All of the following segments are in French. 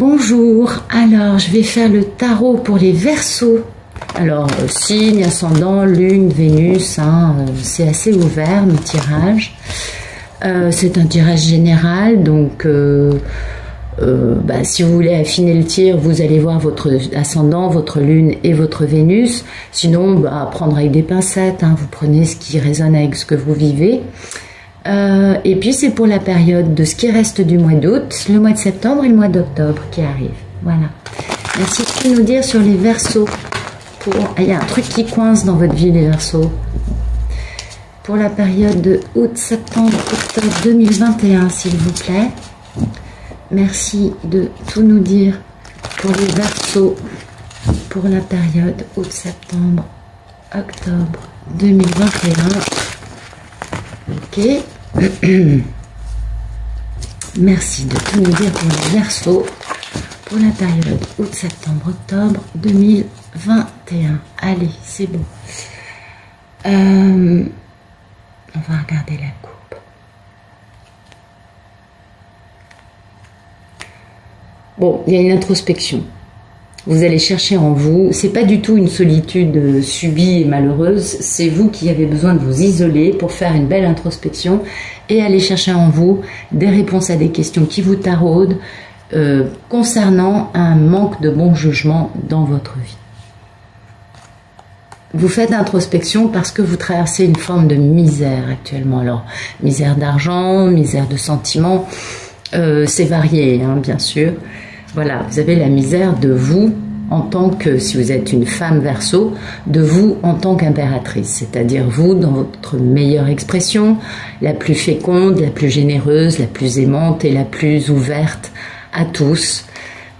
Bonjour, alors je vais faire le tarot pour les Verseaux. Alors, signe, ascendant, lune, Vénus, hein, c'est assez ouvert le tirage. C'est un tirage général, donc si vous voulez affiner le tir, vous allez voir votre ascendant, votre lune et votre Vénus. Sinon, prendre avec des pincettes, hein, vous prenez ce qui résonne avec ce que vous vivez. Et puis c'est pour la période de ce qui reste du mois d'août, le mois de septembre et le mois d'octobre qui arrive. Voilà. Merci de tout nous dire sur les Verseaux. Il y a un truc qui coince dans votre vie, les Verseaux. Pour la période de août, septembre, octobre 2021, s'il vous plaît. Merci de tout nous dire pour les Verseaux pour la période août, septembre, octobre 2021. Ok. Merci de tout nous dire pour les Verseaux pour la période août, septembre, octobre 2021. Allez, c'est bon. On va regarder la coupe. Bon, il y a une introspection. Vous allez chercher en vous, c'est pas du tout une solitude subie et malheureuse, c'est vous qui avez besoin de vous isoler pour faire une belle introspection et aller chercher en vous des réponses à des questions qui vous taraudent concernant un manque de bon jugement dans votre vie. Vous faites introspection parce que vous traversez une forme de misère actuellement. Alors, misère d'argent, misère de sentiments, c'est varié, hein, bien sûr. Voilà, vous avez la misère de vous en tant que, si vous êtes une femme Verseau, de vous en tant qu'impératrice, c'est-à-dire vous dans votre meilleure expression, la plus féconde, la plus généreuse, la plus aimante et la plus ouverte à tous,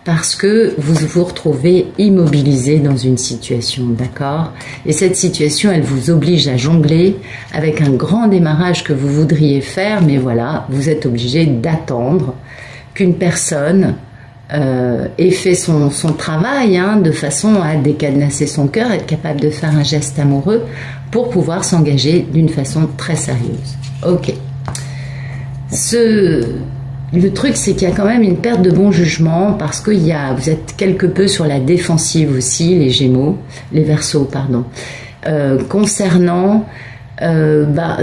parce que vous vous retrouvez immobilisé dans une situation, d'accord? Et cette situation, elle vous oblige à jongler avec un grand démarrage que vous voudriez faire, mais voilà, vous êtes obligé d'attendre qu'une personne ait fait son travail, hein, de façon à décadenasser son cœur, être capable de faire un geste amoureux pour pouvoir s'engager d'une façon très sérieuse. Ok. Le truc, c'est qu'il y a quand même une perte de bon jugement parce que vous êtes quelque peu sur la défensive aussi, les Gémeaux, les Verseaux, pardon, concernant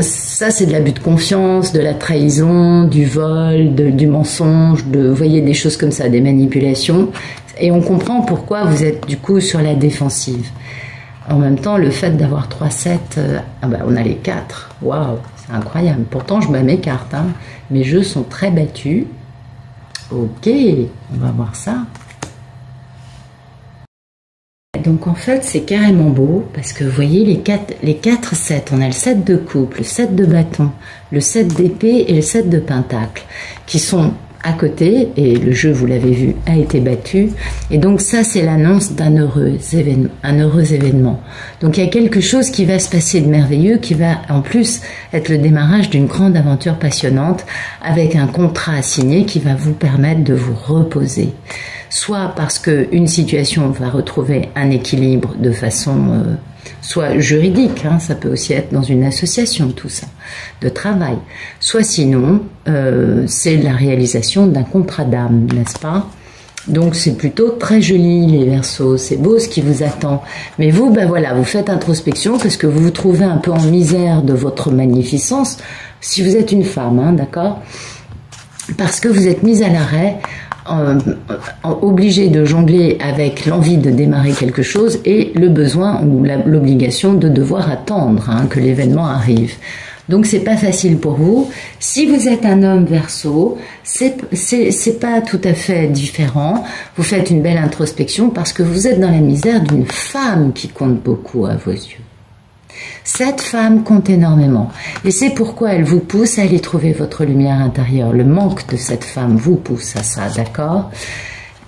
ça, c'est de l'abus de confiance, de la trahison, du vol, du mensonge, vous voyez, des choses comme ça, des manipulations. Et on comprend pourquoi vous êtes du coup sur la défensive. En même temps, le fait d'avoir 3-7, on a les 4. Waouh, c'est incroyable. Pourtant, je bats mes cartes. Hein. Mes jeux sont très battus. Ok, on va voir ça. Donc en fait, c'est carrément beau parce que vous voyez les 4 7, on a le 7 de coupe, le 7 de bâton, le 7 d'épée et le 7 de pentacle qui sont à côté et le jeu, vous l'avez vu, a été battu. Et donc ça, c'est l'annonce d'un heureux événement. Donc il y a quelque chose qui va se passer de merveilleux, qui va en plus être le démarrage d'une grande aventure passionnante avec un contrat à signer qui va vous permettre de vous reposer. Soit parce qu'une situation va retrouver un équilibre de façon soit juridique, hein, ça peut aussi être dans une association, tout ça, de travail. Soit sinon, c'est la réalisation d'un contrat d'âme, n'est-ce pas? Donc c'est plutôt très joli, les Verseaux, c'est beau ce qui vous attend. Mais vous, voilà, vous faites introspection parce que vous vous trouvez un peu en misère de votre magnificence, si vous êtes une femme, hein, d'accord? Parce que vous êtes mise à l'arrêt, obligé de jongler avec l'envie de démarrer quelque chose et le besoin ou l'obligation de devoir attendre, hein, que l'événement arrive. Donc c'est pas facile pour vous. Si vous êtes un homme Verseau, c'est pas tout à fait différent. Vous faites une belle introspection parce que vous êtes dans la misère d'une femme qui compte beaucoup à vos yeux. Cette femme compte énormément et c'est pourquoi elle vous pousse à aller trouver votre lumière intérieure. Le manque de cette femme vous pousse à ça, d'accord?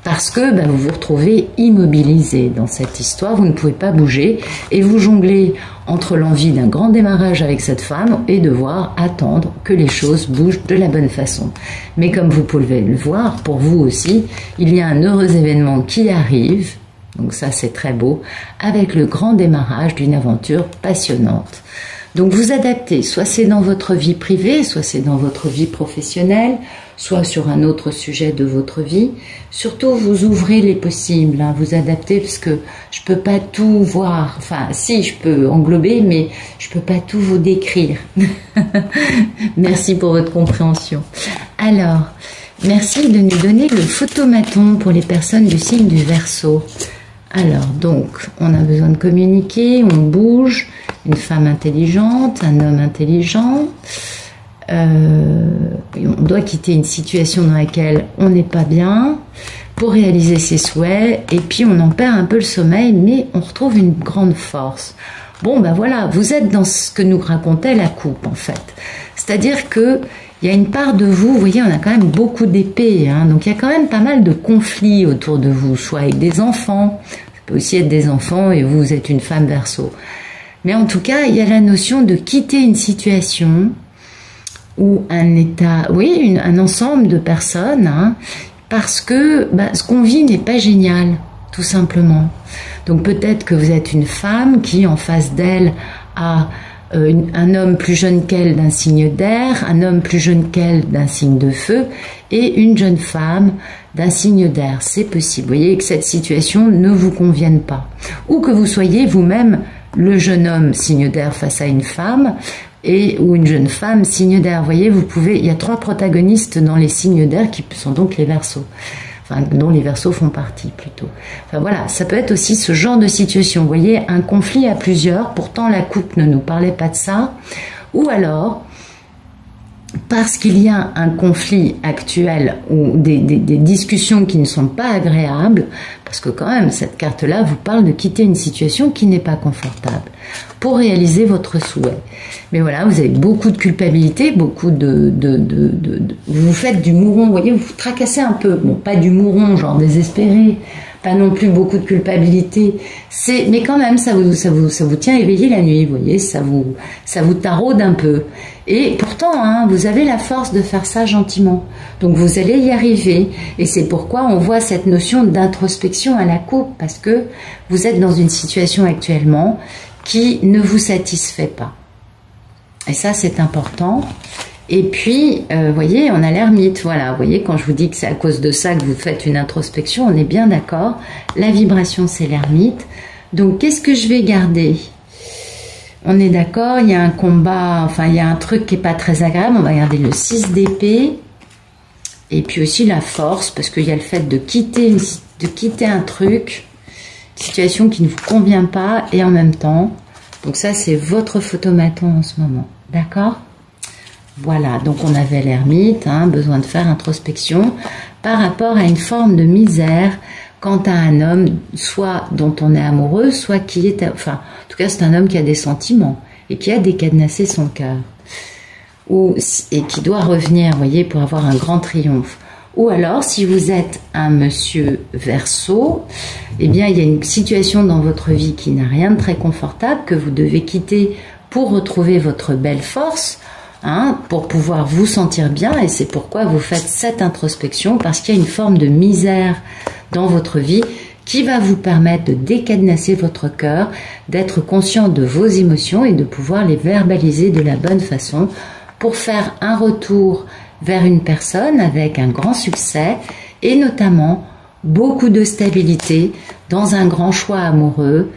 Parce que vous vous retrouvez immobilisé dans cette histoire, vous ne pouvez pas bouger et vous jonglez entre l'envie d'un grand démarrage avec cette femme et devoir attendre que les choses bougent de la bonne façon. Mais comme vous pouvez le voir, pour vous aussi, il y a un heureux événement qui arrive. Donc ça, c'est très beau, avec le grand démarrage d'une aventure passionnante. Donc vous adaptez, soit c'est dans votre vie privée, soit c'est dans votre vie professionnelle, soit sur un autre sujet de votre vie. Surtout, vous ouvrez les possibles, hein, vous adaptez, parce que je peux pas tout voir. Enfin, si, je peux englober, mais je peux pas tout vous décrire. Merci pour votre compréhension. Alors, merci de nous donner le photomaton pour les personnes du signe du Verseau. Alors, donc, on a besoin de communiquer, on bouge, une femme intelligente, un homme intelligent. On doit quitter une situation dans laquelle on n'est pas bien pour réaliser ses souhaits, et puis on en perd un peu le sommeil, mais on retrouve une grande force. Bon, ben voilà, vous êtes dans ce que nous racontait la coupe, en fait. C'est-à-dire que il y a une part de vous, vous voyez, on a quand même beaucoup d'épées, hein, donc il y a quand même pas mal de conflits autour de vous, soit avec des enfants, ça peut aussi être des enfants et vous êtes une femme Verseau. Mais en tout cas, il y a la notion de quitter une situation ou un état, oui, un ensemble de personnes, hein, parce que ce qu'on vit n'est pas génial, tout simplement. Donc peut-être que vous êtes une femme qui, en face d'elle, a un homme plus jeune qu'elle d'un signe d'air, un homme plus jeune qu'elle d'un signe de feu, et une jeune femme d'un signe d'air. C'est possible. Vous voyez que cette situation ne vous convienne pas. Ou que vous soyez vous-même le jeune homme signe d'air face à une femme, ou une jeune femme signe d'air. Vous voyez, il y a 3 protagonistes dans les signes d'air qui sont donc les Verseaux. Enfin, dont les Verseaux font partie plutôt. Enfin voilà, ça peut être aussi ce genre de situation. Vous voyez, un conflit à plusieurs, pourtant la coupe ne nous parlait pas de ça. Ou alors, parce qu'il y a un conflit actuel ou des discussions qui ne sont pas agréables, parce que quand même, cette carte-là vous parle de quitter une situation qui n'est pas confortable pour réaliser votre souhait. Mais voilà, vous avez beaucoup de culpabilité, beaucoup vous faites du mouron, vous voyez, vous vous tracassez un peu. Bon, pas du mouron, genre désespéré, pas non plus beaucoup de culpabilité. Mais quand même, ça vous tient éveillé la nuit, vous voyez, ça vous taraude un peu. Et pourtant, hein, vous avez la force de faire ça gentiment. Donc vous allez y arriver. Et c'est pourquoi on voit cette notion d'introspection à la coupe, parce que vous êtes dans une situation actuellement qui ne vous satisfait pas. Et ça, c'est important. Et puis, voyez, on a l'ermite. Voilà, vous voyez, quand je vous dis que c'est à cause de ça que vous faites une introspection, on est bien d'accord. La vibration, c'est l'ermite. Donc, qu'est-ce que je vais garder? On est d'accord, il y a un combat, enfin, il y a un truc qui n'est pas très agréable. On va garder le 6 d'épée. Et puis aussi la force, parce qu'il y a le fait de quitter un truc, une situation qui ne vous convient pas, et en même temps. Donc ça, c'est votre photomaton en ce moment. D'accord? Voilà, donc on avait l'ermite, hein, besoin de faire introspection par rapport à une forme de misère quant à un homme, soit dont on est amoureux, soit qui est... Enfin, en tout cas, c'est un homme qui a des sentiments et qui a décadenassé son cœur. Et qui doit revenir, vous voyez, pour avoir un grand triomphe. Ou alors, si vous êtes un monsieur Verseau, eh bien, il y a une situation dans votre vie qui n'a rien de très confortable, que vous devez quitter pour retrouver votre belle force, hein, pour pouvoir vous sentir bien, et c'est pourquoi vous faites cette introspection, parce qu'il y a une forme de misère dans votre vie qui va vous permettre de décadenasser votre cœur, d'être conscient de vos émotions et de pouvoir les verbaliser de la bonne façon pour faire un retour vers une personne avec un grand succès et notamment beaucoup de stabilité dans un grand choix amoureux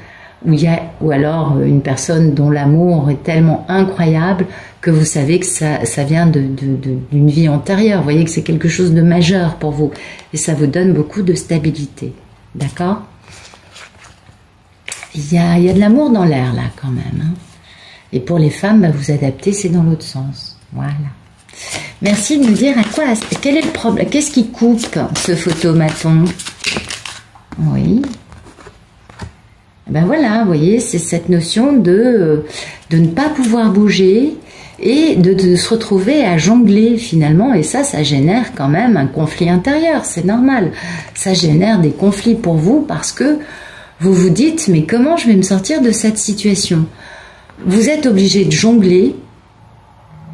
ou alors une personne dont l'amour est tellement incroyable que vous savez que ça vient d'une vie antérieure. Vous voyez que c'est quelque chose de majeur pour vous et ça vous donne beaucoup de stabilité. D'accord? Il y a de l'amour dans l'air là quand même. Hein. Et pour les femmes, vous adaptez, c'est dans l'autre sens. Voilà. Merci de nous dire quel est le problème, qu'est-ce qui coupe ce photomaton? Oui. Ben voilà, vous voyez, c'est cette notion de ne pas pouvoir bouger et de se retrouver à jongler finalement, et ça génère quand même un conflit intérieur, c'est normal. Ça génère des conflits pour vous parce que vous vous dites, mais comment je vais me sortir de cette situation? Vous êtes obligé de jongler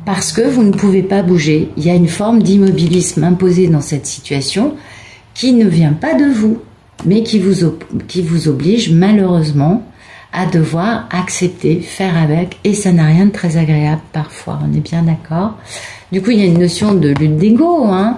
parce que vous ne pouvez pas bouger. Il y a une forme d'immobilisme imposée dans cette situation qui ne vient pas de vous, mais qui vous oblige malheureusement à devoir accepter, faire avec, et ça n'a rien de très agréable parfois, on est bien d'accord. Du coup, il y a une notion de lutte d'ego, hein,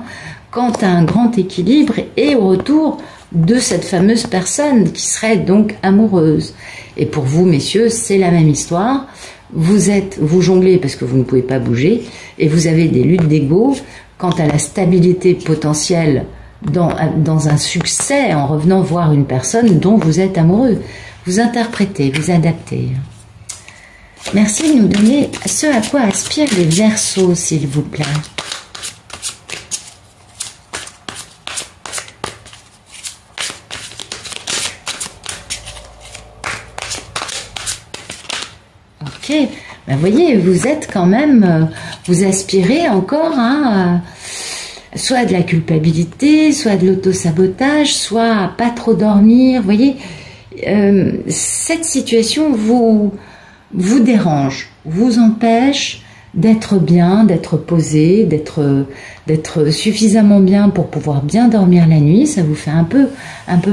quant à un grand équilibre et au retour de cette fameuse personne qui serait donc amoureuse. Et pour vous, messieurs, c'est la même histoire. Vous jonglez parce que vous ne pouvez pas bouger, et vous avez des luttes d'ego quant à la stabilité potentielle dans un succès en revenant voir une personne dont vous êtes amoureux. Vous interprétez, vous adaptez. Merci de nous donner ce à quoi aspirent les Verseaux, s'il vous plaît. Ok, ben voyez, vous êtes quand même, vous aspirez encore à soit à de la culpabilité, soit à de l'auto-sabotage, soit à pas trop dormir. Vous voyez, cette situation vous dérange, vous empêche d'être bien, d'être posé, d'être suffisamment bien pour pouvoir bien dormir la nuit. Ça vous fait un peu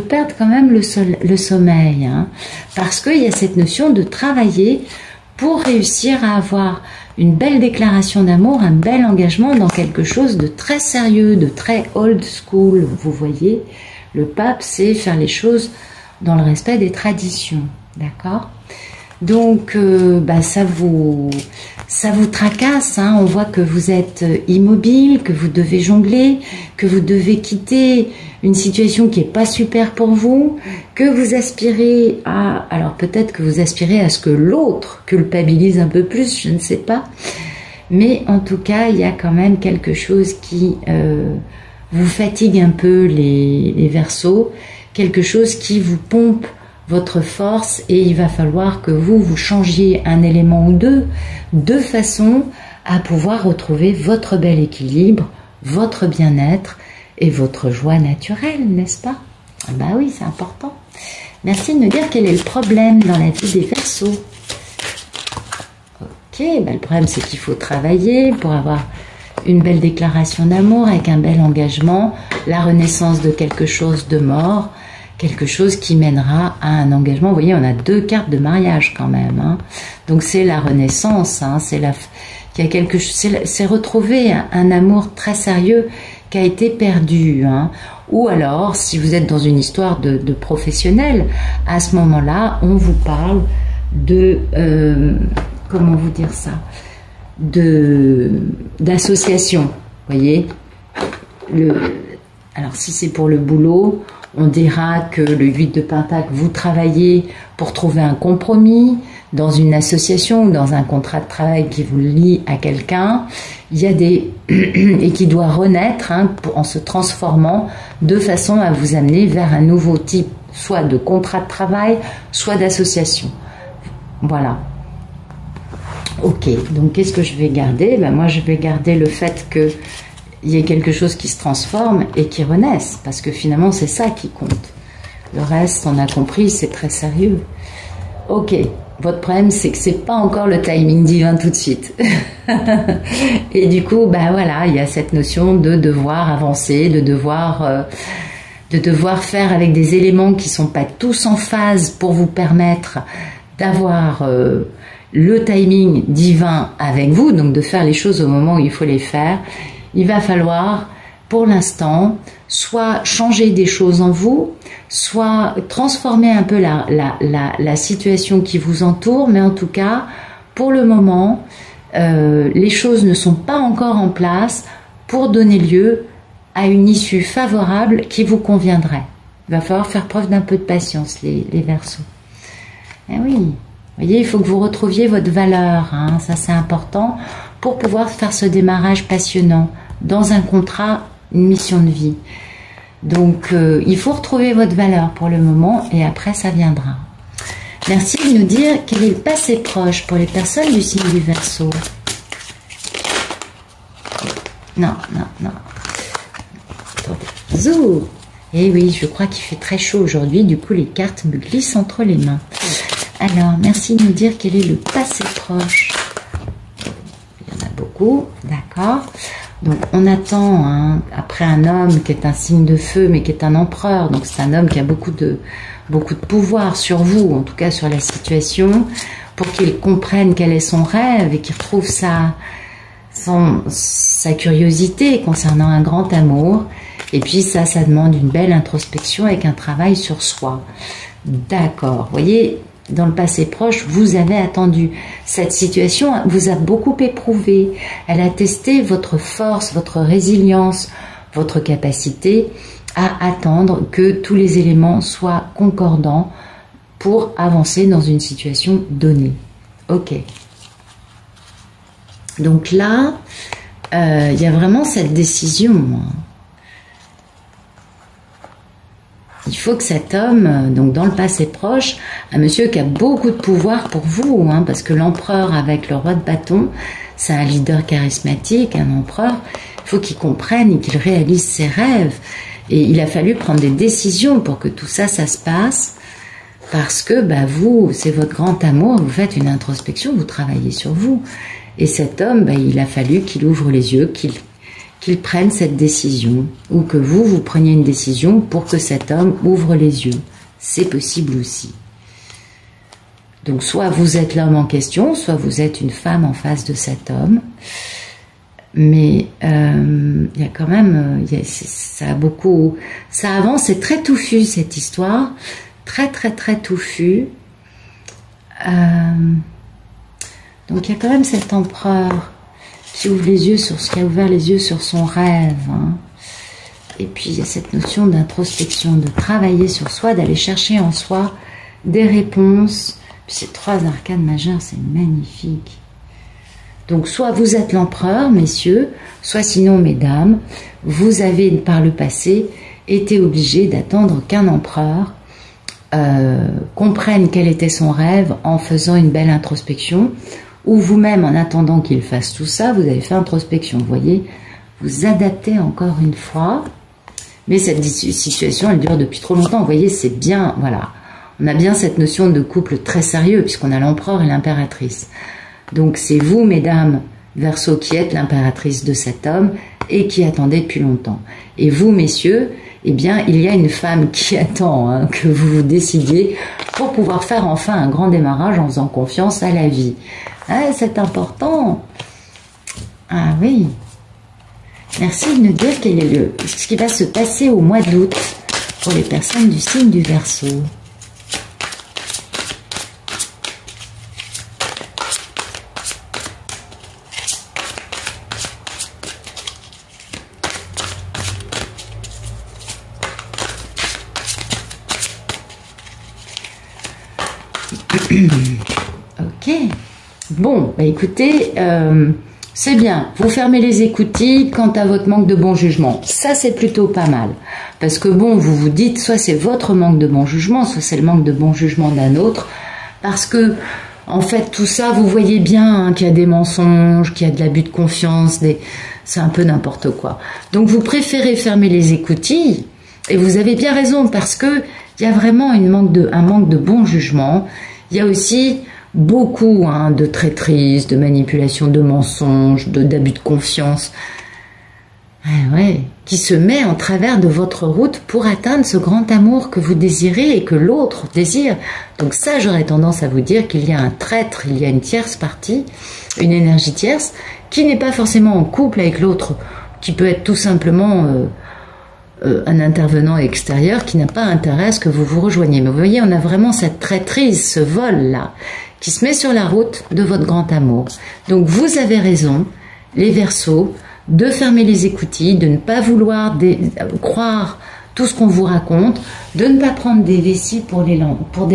perdre quand même le sommeil, hein, parce qu'il y a cette notion de travailler pour réussir à avoir une belle déclaration d'amour, un bel engagement dans quelque chose de très sérieux, de très old school. Vous voyez, le pape, c'est faire les choses dans le respect des traditions, d'accord? Donc, ça vous tracasse, hein. On voit que vous êtes immobile, que vous devez jongler, que vous devez quitter une situation qui n'est pas super pour vous, que vous aspirez à... Alors peut-être que vous aspirez à ce que l'autre culpabilise un peu plus, je ne sais pas. Mais en tout cas, il y a quand même quelque chose qui vous fatigue un peu les Verseaux, quelque chose qui vous pompe votre force, et il va falloir que vous changiez un élément ou deux, de façon à pouvoir retrouver votre bel équilibre, votre bien-être et votre joie naturelle, n'est-ce pas? Bah oui, c'est important. Merci de me dire quel est le problème dans la vie des Verseaux. Ok, le problème c'est qu'il faut travailler pour avoir une belle déclaration d'amour avec un bel engagement, la renaissance de quelque chose de mort, quelque chose qui mènera à un engagement. Vous voyez, on a 2 cartes de mariage quand même, hein. Donc c'est la renaissance, hein, c'est retrouver un amour très sérieux qui a été perdu, hein. Ou alors, si vous êtes dans une histoire de professionnel, à ce moment-là, on vous parle de comment vous dire ça, d'association. Voyez, alors si c'est pour le boulot, on dira que le 8 de Pentacle, vous travaillez pour trouver un compromis dans une association ou dans un contrat de travail qui vous lie à quelqu'un. Il y a et qui doit renaître, hein, en se transformant de façon à vous amener vers un nouveau type, soit de contrat de travail, soit d'association. Voilà. Ok, donc qu'est-ce que je vais garder? Moi, je vais garder le fait que il y ait quelque chose qui se transforme et qui renaisse, parce que finalement c'est ça qui compte. Le reste, on a compris, c'est très sérieux. Ok, votre problème c'est que c'est pas encore le timing divin tout de suite. Et du coup, voilà, il y a cette notion de devoir avancer, de devoir faire avec des éléments qui sont pas tous en phase pour vous permettre d'avoir le timing divin avec vous, donc de faire les choses au moment où il faut les faire. Il va falloir, pour l'instant, soit changer des choses en vous, soit transformer un peu la situation qui vous entoure, mais en tout cas, pour le moment, les choses ne sont pas encore en place pour donner lieu à une issue favorable qui vous conviendrait. Il va falloir faire preuve d'un peu de patience, les Verseaux. Eh oui, vous voyez, il faut que vous retrouviez votre valeur, hein, ça c'est important, pour pouvoir faire ce démarrage passionnant dans un contrat, une mission de vie. Donc, il faut retrouver votre valeur pour le moment et après, ça viendra. Merci de nous dire quel est le passé proche pour les personnes du signe du Verseau. Non. Attendez. Zou. Eh oui, je crois qu'il fait très chaud aujourd'hui, du coup, les cartes me glissent entre les mains. Alors, merci de nous dire quel est le passé proche. Il y en a beaucoup, d'accord. Donc on attend, hein, après un homme qui est un signe de feu, mais qui est un empereur, donc c'est un homme qui a beaucoup de pouvoir sur vous, en tout cas sur la situation, pour qu'il comprenne quel est son rêve et qu'il retrouve sa curiosité concernant un grand amour. Et puis ça demande une belle introspection avec un travail sur soi. D'accord, vous voyez, dans le passé proche, vous avez attendu. Cette situation vous a beaucoup éprouvé. Elle a testé votre force, votre résilience, votre capacité à attendre que tous les éléments soient concordants pour avancer dans une situation donnée. Ok. Donc là, il y a vraiment cette décision. Il faut que cet homme, donc dans le passé proche, un monsieur qui a beaucoup de pouvoir pour vous, hein, parce que l'empereur avec le roi de bâton, c'est un leader charismatique, un empereur, il faut qu'il comprenne et qu'il réalise ses rêves. Et il a fallu prendre des décisions pour que tout ça, ça se passe, parce que vous, c'est votre grand amour, vous faites une introspection, vous travaillez sur vous. Et cet homme, il a fallu qu'il ouvre les yeux, qu'il prenne cette décision, ou que vous preniez une décision pour que cet homme ouvre les yeux. C'est possible aussi. Donc soit vous êtes l'homme en question, soit vous êtes une femme en face de cet homme. Mais il y a quand même, ça avance, c'est très touffu cette histoire, très très très touffu. Donc il y a quand même cet empereur qui ouvre les yeux qui a ouvert les yeux sur son rêve. Hein. Et puis il y a cette notion d'introspection, de travailler sur soi, d'aller chercher en soi des réponses. Puis ces 3 arcanes majeures, c'est magnifique. Donc soit vous êtes l'empereur, messieurs, soit sinon, mesdames, vous avez par le passé été obligés d'attendre qu'un empereur comprenne quel était son rêve en faisant une belle introspection, ou vous-même, en attendant qu'il fasse tout ça, vous avez fait introspection. Vous voyez, vous adaptez encore une fois, mais cette situation, elle dure depuis trop longtemps. Vous voyez, c'est bien, voilà. On a bien cette notion de couple très sérieux, puisqu'on a l'empereur et l'impératrice. Donc c'est vous, mesdames Verseau, qui êtes l'impératrice de cet homme et qui attendez depuis longtemps. Et vous, messieurs, eh bien, il y a une femme qui attend, hein, que vous vous décidiez pour pouvoir faire enfin un grand démarrage en faisant confiance à la vie. Ah, c'est important. Ah oui. Merci de nous dire quel est ce qui va se passer au mois d'août pour les personnes du signe du Verseau. Ok. Bon, écoutez, c'est bien. Vous fermez les écoutilles quant à votre manque de bon jugement. Ça, c'est plutôt pas mal. Parce que bon, vous vous dites, soit c'est votre manque de bon jugement, soit c'est le manque de bon jugement d'un autre. Parce que, en fait, tout ça, vous voyez bien, hein, qu'il y a des mensonges, qu'il y a de l'abus de confiance, c'est un peu n'importe quoi. Donc, vous préférez fermer les écoutilles. Et vous avez bien raison, parce que il y a vraiment un manque de bon jugement. Il y a aussi beaucoup, hein, de traîtrise, de manipulation, de mensonges, d'abus de confiance, qui se met en travers de votre route pour atteindre ce grand amour que vous désirez et que l'autre désire. Donc ça, j'aurais tendance à vous dire qu'il y a un traître, il y a une tierce partie, une énergie tierce, qui n'est pas forcément en couple avec l'autre, qui peut être tout simplement un intervenant extérieur qui n'a pas intérêt à ce que vous vous rejoigniez. Mais vous voyez, on a vraiment cette traîtrise, ce vol-là, qui se met sur la route de votre grand amour. Donc vous avez raison, les Verseaux, de fermer les écoutilles, de ne pas vouloir croire tout ce qu'on vous raconte, de ne pas prendre des vessies pour des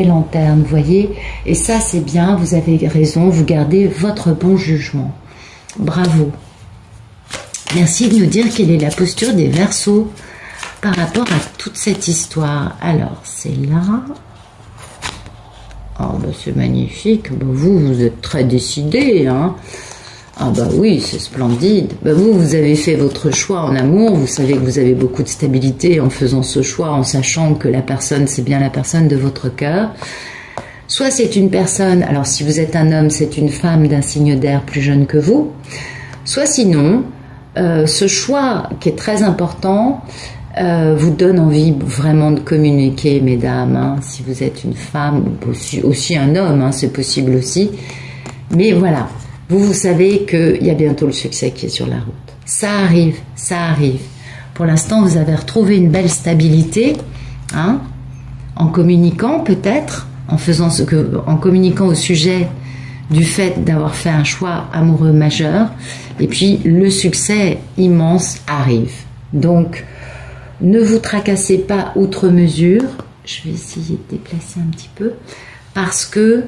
lanternes, vous voyez. Et ça, c'est bien, vous avez raison, vous gardez votre bon jugement. Bravo. Merci de nous dire quelle est la posture des Verseaux par rapport à toute cette histoire. Alors, c'est là. Oh, c'est magnifique. Vous êtes très décidé, hein. Ah oui, c'est splendide. Vous avez fait votre choix en amour. Vous savez que vous avez beaucoup de stabilité en faisant ce choix, en sachant que la personne, c'est bien la personne de votre cœur. Soit c'est une personne, alors si vous êtes un homme, c'est une femme d'un signe d'air plus jeune que vous. Soit sinon, ce choix qui est très important vous donne envie vraiment de communiquer, mesdames, hein, si vous êtes une femme, ou aussi un homme, hein, c'est possible aussi. Mais voilà, vous savez qu'il y a bientôt le succès qui est sur la route. Ça arrive, ça arrive. Pour l'instant, vous avez retrouvé une belle stabilité, hein, en communiquant peut-être, en communiquant au sujet du fait d'avoir fait un choix amoureux majeur. Et puis, le succès immense arrive. Donc, ne vous tracassez pas outre mesure. Je vais essayer de déplacer un petit peu. Parce que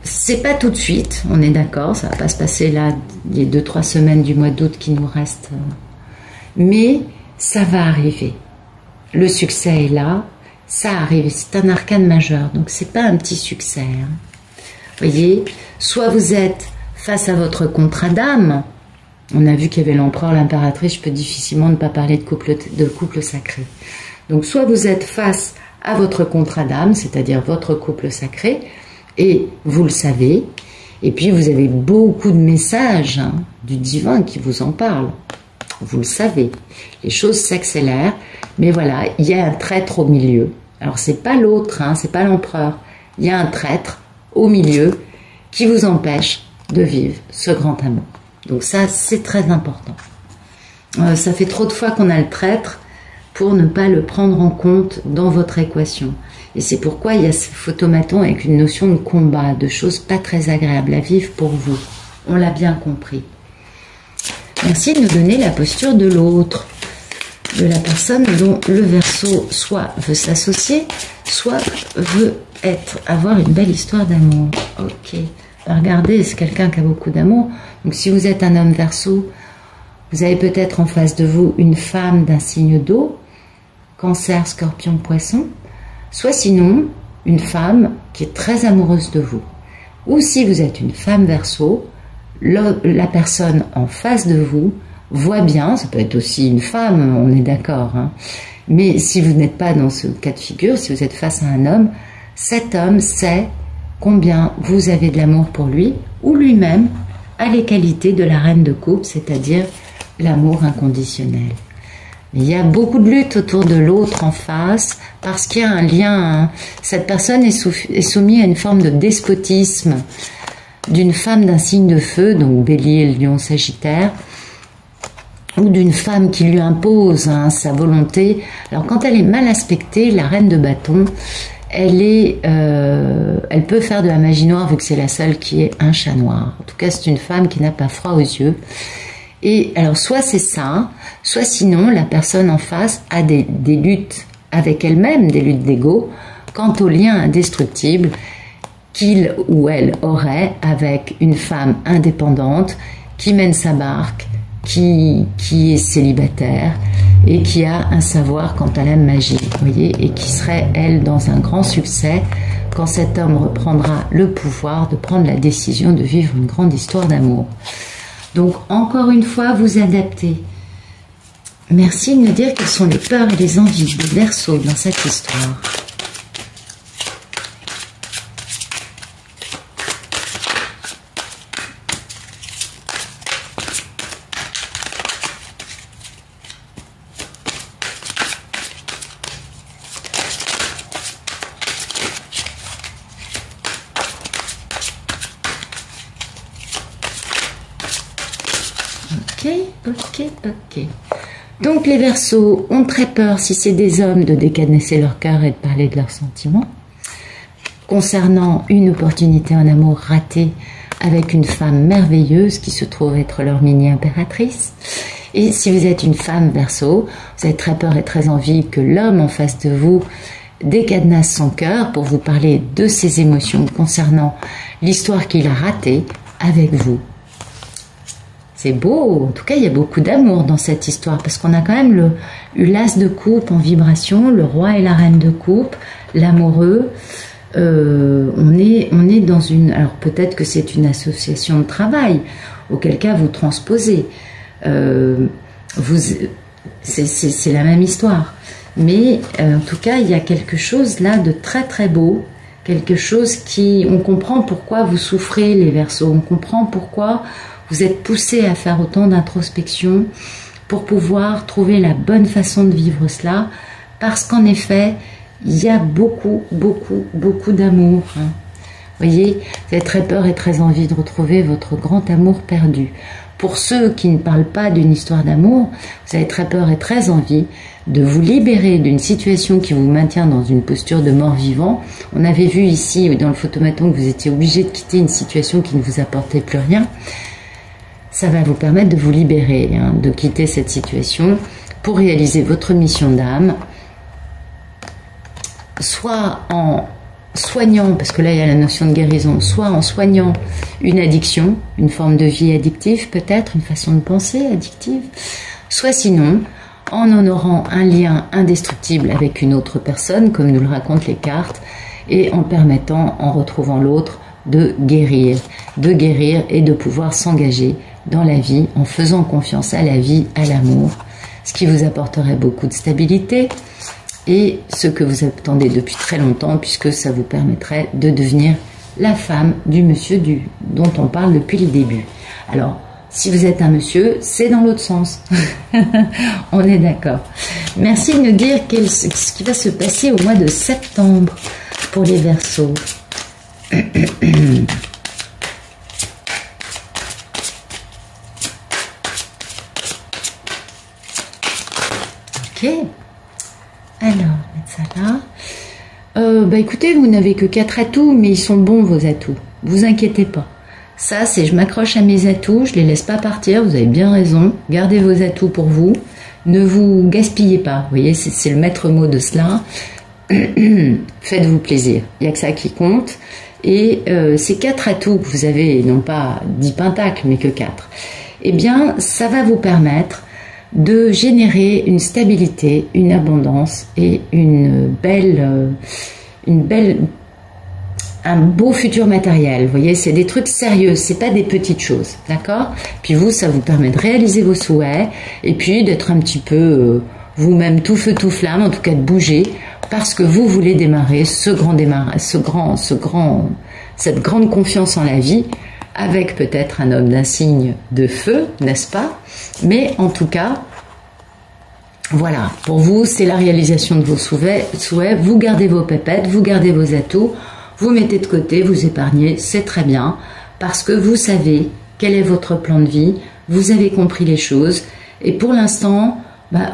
c'est pas tout de suite, on est d'accord. Ça va pas se passer là, les 2-3 semaines du mois d'août qui nous restent. Mais ça va arriver. Le succès est là. Ça arrive. C'est un arcane majeur. Donc, c'est pas un petit succès. Hein. Vous voyez, soit vous êtes face à votre contrat d'âme. On a vu qu'il y avait l'empereur, l'impératrice, je peux difficilement ne pas parler de couple sacré. Donc soit vous êtes face à votre contrat d'âme, c'est-à-dire votre couple sacré, et vous le savez, et puis vous avez beaucoup de messages, hein, du divin qui vous en parle. Vous le savez, les choses s'accélèrent, mais voilà, il y a un traître au milieu. Alors c'est pas l'autre, hein, c'est pas l'empereur, il y a un traître au milieu qui vous empêche de vivre ce grand amour. Donc ça, c'est très important. Ça fait trop de fois qu'on a le traître pour ne pas le prendre en compte dans votre équation. Et c'est pourquoi il y a ce photomaton avec une notion de combat, de choses pas très agréables à vivre pour vous. On l'a bien compris. Merci de nous donner la posture de l'autre, de la personne dont le Verseau soit veut s'associer, soit veut avoir une belle histoire d'amour. Ok. Regardez, c'est quelqu'un qui a beaucoup d'amour. Donc si vous êtes un homme Verseau, vous avez peut-être en face de vous une femme d'un signe d'eau, Cancer, Scorpion, Poisson, soit sinon une femme qui est très amoureuse de vous. Ou si vous êtes une femme Verseau, la personne en face de vous voit bien, ça peut être aussi une femme, on est d'accord, hein, mais si vous n'êtes pas dans ce cas de figure, si vous êtes face à un homme, cet homme sait combien vous avez de l'amour pour lui, ou lui-même a les qualités de la reine de coupe, c'est-à-dire l'amour inconditionnel. Mais il y a beaucoup de lutte autour de l'autre en face, parce qu'il y a un lien. Hein. Cette personne est soumise à une forme de despotisme d'une femme d'un signe de feu, donc Bélier, Lion, Sagittaire, ou d'une femme qui lui impose, hein, sa volonté. Alors quand elle est mal aspectée, la reine de bâton, elle peut faire de la magie noire vu que c'est la seule qui est un chat noir. En tout cas, c'est une femme qui n'a pas froid aux yeux. Et alors, soit c'est ça, soit sinon, la personne en face a des luttes avec elle-même, des luttes d'ego, quant au lien indestructible qu'il ou elle aurait avec une femme indépendante qui mène sa barque, qui est célibataire et qui a un savoir quant à la magie, vous voyez, et qui serait, elle, dans un grand succès quand cet homme reprendra le pouvoir de prendre la décision de vivre une grande histoire d'amour. Donc, encore une fois, vous adaptez. Merci de me dire quelles sont les peurs et les envies des Verseaux dans cette histoire. Ok. Donc les Verseaux ont très peur, si c'est des hommes, de décadenasser leur cœur et de parler de leurs sentiments. Concernant une opportunité en amour ratée avec une femme merveilleuse qui se trouve être leur mini-impératrice. Et si vous êtes une femme Verseau, vous avez très peur et très envie que l'homme en face de vous décadenasse son cœur pour vous parler de ses émotions concernant l'histoire qu'il a ratée avec vous. C'est beau, en tout cas il y a beaucoup d'amour dans cette histoire parce qu'on a quand même l'as de coupe en vibration, le roi et la reine de coupe, l'amoureux. On est dans une... Alors peut-être que c'est une association de travail, auquel cas vous transposez. C'est la même histoire. Mais en tout cas il y a quelque chose là de très très beau, quelque chose qui... On comprend pourquoi vous souffrez les Verseaux, on comprend pourquoi vous êtes poussé à faire autant d'introspection pour pouvoir trouver la bonne façon de vivre cela, parce qu'en effet, il y a beaucoup, beaucoup, beaucoup d'amour. Hein. Vous voyez, vous avez très peur et très envie de retrouver votre grand amour perdu. Pour ceux qui ne parlent pas d'une histoire d'amour, vous avez très peur et très envie de vous libérer d'une situation qui vous maintient dans une posture de mort-vivant. On avait vu ici, dans le photomaton, que vous étiez obligé de quitter une situation qui ne vous apportait plus rien. Ça va vous permettre de vous libérer, hein, de quitter cette situation pour réaliser votre mission d'âme, soit en soignant, parce que là il y a la notion de guérison, soit en soignant une addiction, une forme de vie addictive peut-être, une façon de penser addictive, soit sinon en honorant un lien indestructible avec une autre personne, comme nous le racontent les cartes, et en permettant, en retrouvant l'autre, de guérir et de pouvoir s'engager dans la vie en faisant confiance à la vie, à l'amour, ce qui vous apporterait beaucoup de stabilité et ce que vous attendez depuis très longtemps, puisque ça vous permettrait de devenir la femme du monsieur dont on parle depuis le début. Alors, si vous êtes un monsieur, c'est dans l'autre sens. On est d'accord. Merci de nous dire ce qui va se passer au mois de septembre pour les Verseaux. Ok. Alors, mettre ça là. Écoutez, vous n'avez que 4 atouts, mais ils sont bons vos atouts. Vous inquiétez pas. Ça, c'est je m'accroche à mes atouts, je les laisse pas partir, vous avez bien raison. Gardez vos atouts pour vous. Ne vous gaspillez pas. Vous voyez, c'est le maître mot de cela. Faites-vous plaisir. Il n'y a que ça qui compte. Et ces 4 atouts que vous avez, non pas 10 pentacles, mais que 4, eh bien, ça va vous permettre de générer une stabilité, une abondance et un beau futur matériel. Vous voyez, c'est des trucs sérieux, c'est pas des petites choses, d'accord? Puis vous, ça vous permet de réaliser vos souhaits et puis d'être un petit peu vous-même tout feu tout flamme, en tout cas de bouger, parce que vous voulez démarrer cette grande confiance en la vie, avec peut-être un homme d'un signe de feu, n'est-ce pas? Mais en tout cas, voilà, pour vous, c'est la réalisation de vos souhaits. Vous gardez vos pépettes, vous gardez vos atouts, vous mettez de côté, vous épargnez, c'est très bien, parce que vous savez quel est votre plan de vie, vous avez compris les choses, et pour l'instant,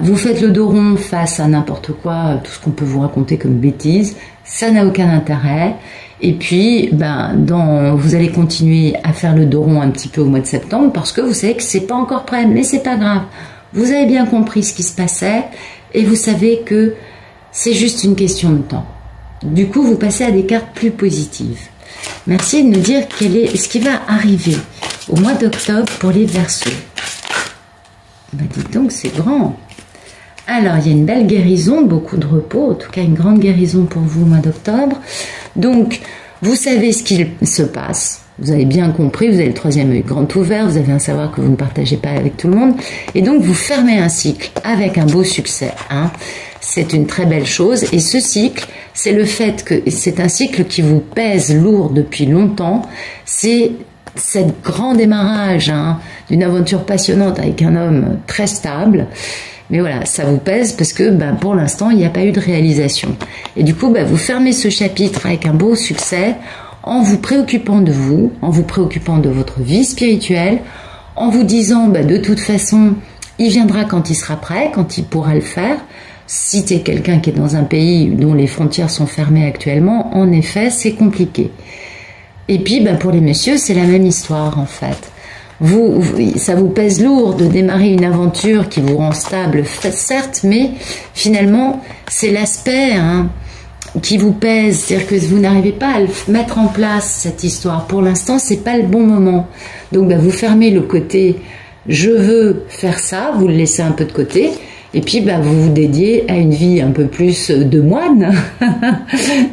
vous faites le dos rond face à n'importe quoi, tout ce qu'on peut vous raconter comme bêtises, ça n'a aucun intérêt. Et puis, vous allez continuer à faire le dos rond un petit peu au mois de septembre parce que vous savez que c'est pas encore prêt, mais c'est pas grave. Vous avez bien compris ce qui se passait et vous savez que c'est juste une question de temps. Du coup, vous passez à des cartes plus positives. Merci de nous dire ce qui va arriver au mois d'octobre pour les Verseaux. Dites donc, c'est grand. Alors, il y a une belle guérison, beaucoup de repos, en tout cas une grande guérison pour vous au mois d'octobre. Donc, vous savez ce qu'il se passe, vous avez bien compris, vous avez le 3e œil grand ouvert, vous avez un savoir que vous ne partagez pas avec tout le monde, et donc vous fermez un cycle avec un beau succès. Hein. C'est une très belle chose, et ce cycle, c'est le fait que c'est un cycle qui vous pèse lourd depuis longtemps, c'est cette grand démarrage d'une aventure passionnante avec un homme très stable. Mais voilà, ça vous pèse parce que pour l'instant, il n'y a pas eu de réalisation. Et du coup, vous fermez ce chapitre avec un beau succès en vous préoccupant de vous, en vous préoccupant de votre vie spirituelle, en vous disant de toute façon, il viendra quand il sera prêt, quand il pourra le faire. Si tu es quelqu'un qui est dans un pays dont les frontières sont fermées actuellement, en effet, c'est compliqué. Et puis, pour les messieurs, c'est la même histoire en fait. Ça vous pèse lourd de démarrer une aventure qui vous rend stable, certes, mais finalement, c'est l'aspect qui vous pèse. C'est-à-dire que vous n'arrivez pas à le mettre en place, cette histoire. Pour l'instant, c'est pas le bon moment. Donc, vous fermez le côté « je veux faire ça », vous le laissez un peu de côté, et puis vous vous dédiez à une vie un peu plus de moine,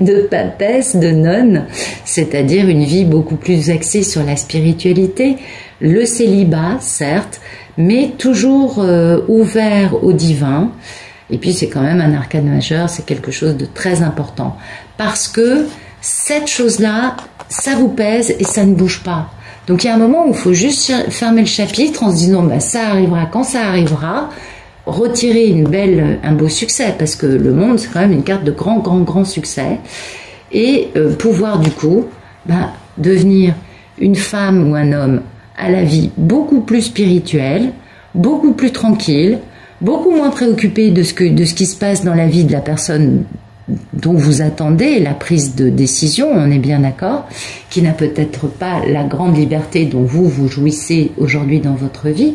de papesse, de nonne, c'est-à-dire une vie beaucoup plus axée sur la spiritualité, le célibat, certes, mais toujours ouvert au divin. Et puis c'est quand même un arcane majeur, c'est quelque chose de très important. Parce que cette chose-là, ça vous pèse et ça ne bouge pas. Donc il y a un moment où il faut juste fermer le chapitre en se disant bah, ça arrivera quand ça arrivera, retirer un beau succès, parce que le monde c'est quand même une carte de grand succès, et pouvoir du coup bah, devenir une femme ou un homme à la vie beaucoup plus spirituelle, beaucoup plus tranquille, beaucoup moins préoccupé de ce qui se passe dans la vie de la personne dont vous attendez la prise de décision, on est bien d'accord, qui n'a peut-être pas la grande liberté dont vous jouissez aujourd'hui dans votre vie,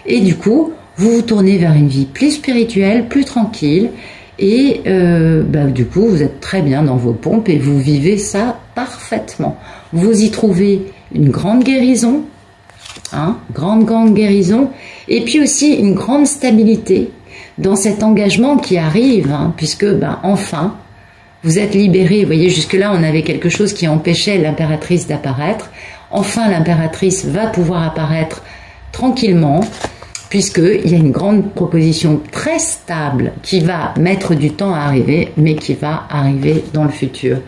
et du coup, vous vous tournez vers une vie plus spirituelle, plus tranquille, et bah, du coup, vous êtes très bien dans vos pompes et vous vivez ça parfaitement. Vous y trouvez une grande guérison, hein, grande guérison, et puis aussi une grande stabilité dans cet engagement qui arrive, hein, puisque ben, enfin, vous êtes libéré. Vous voyez, jusque-là, on avait quelque chose qui empêchait l'impératrice d'apparaître. Enfin, l'impératrice va pouvoir apparaître tranquillement, puisqu'il y a une grande proposition très stable qui va mettre du temps à arriver, mais qui va arriver dans le futur.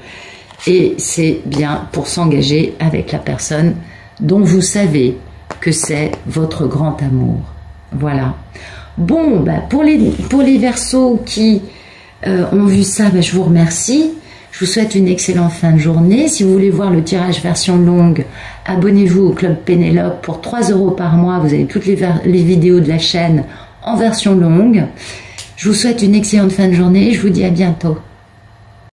Et c'est bien pour s'engager avec la personne dont vous savez que c'est votre grand amour. Voilà. Bon, bah pour les Verseaux qui ont vu ça, bah je vous remercie. Je vous souhaite une excellente fin de journée. Si vous voulez voir le tirage version longue, abonnez-vous au Club Pénélope pour 3 € par mois. Vous avez toutes les vidéos de la chaîne en version longue. Je vous souhaite une excellente fin de journée et je vous dis à bientôt.